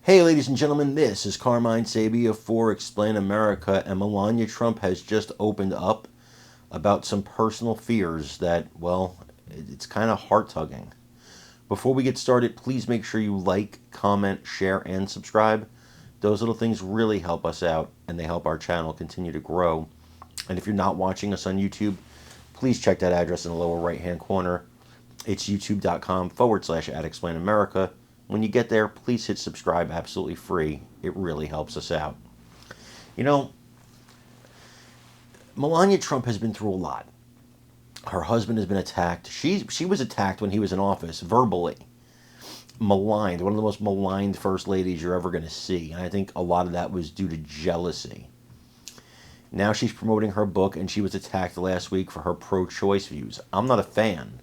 Hey, ladies and gentlemen, this is Carmine Sabia for Explain America, and Melania Trump has just opened up about some personal fears that, well, it's kind of heart-tugging. Before we get started, please make sure you like, comment, share, and subscribe. Those little things really help us out, and they help our channel continue to grow. And if you're not watching us on YouTube, please check that address in the lower right-hand corner. It's youtube.com/@explainamerica. When you get there, please hit subscribe, absolutely free. It really helps us out. You know, Melania Trump has been through a lot. Her husband has been attacked. She was attacked when he was in office, verbally. Maligned, one of the most maligned first ladies you're ever going to see. And I think a lot of that was due to jealousy. Now she's promoting her book, and she was attacked last week for her pro-choice views. I'm not a fan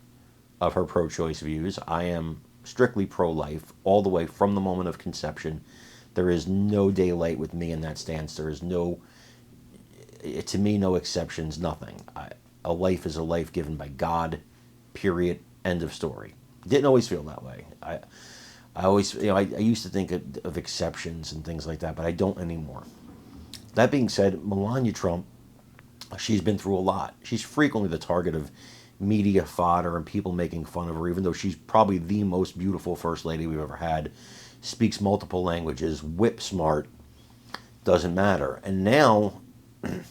of her pro-choice views. I am strictly pro-life all the way from the moment of conception. There is no daylight with me in that stance. There is no, to me, no exceptions, nothing. A life is a life given by God, period, end of story. Didn't always feel that way. I always, I used to think of exceptions and things like that, but I don't anymore. That being said, Melania Trump, she's been through a lot. She's frequently the target of media fodder and people making fun of her, even though she's probably the most beautiful first lady we've ever had, speaks multiple languages, whip smart, doesn't matter. And now,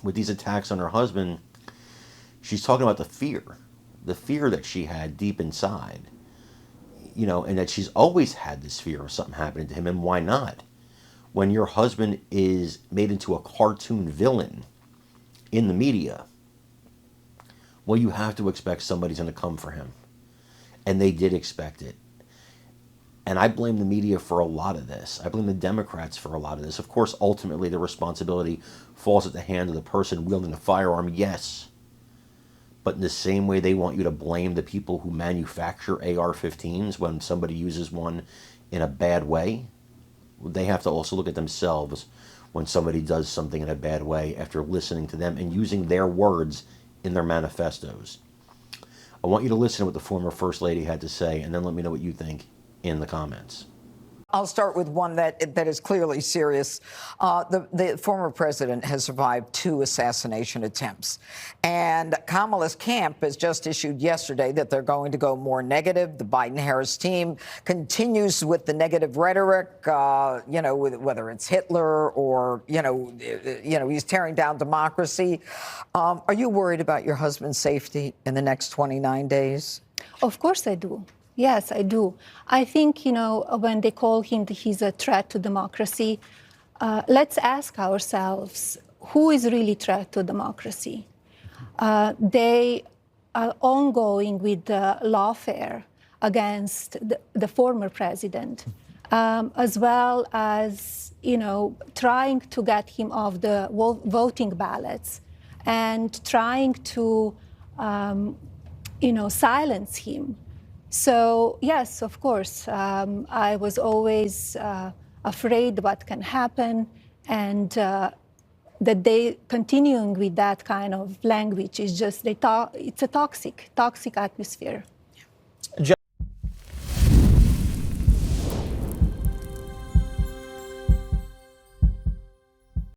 with these attacks on her husband, she's talking about the fear that she had deep inside, and that she's always had this fear of something happening to him. And why not? When your husband is made into a cartoon villain in the media, well, you have to expect somebody's going to come for him. And they did expect it. And I blame the media for a lot of this. I blame the Democrats for a lot of this. Of course, ultimately, the responsibility falls at the hand of the person wielding the firearm, yes. But in the same way they want you to blame the people who manufacture AR-15s when somebody uses one in a bad way, they have to also look at themselves when somebody does something in a bad way after listening to them and using their words in their manifestos. I want you to listen to what the former First Lady had to say, and then let me know what you think in the comments. I'll start with one that is clearly serious. The former president has survived 2 assassination attempts. And Kamala's camp has just issued yesterday that they're going to go more negative. The Biden-Harris team continues with the negative rhetoric, whether it's Hitler or, he's tearing down democracy. Are you worried about your husband's safety in the next 29 days? Of course I do. Yes, I do. I think, when they call him, he's a threat to democracy, let's ask ourselves, who is really a threat to democracy? They are ongoing with the lawfare against the former president, as well as, trying to get him off the voting ballots and trying to, silence him. So, yes, of course, I was always afraid what can happen, and that they continuing with that kind of language is just, it's a toxic atmosphere.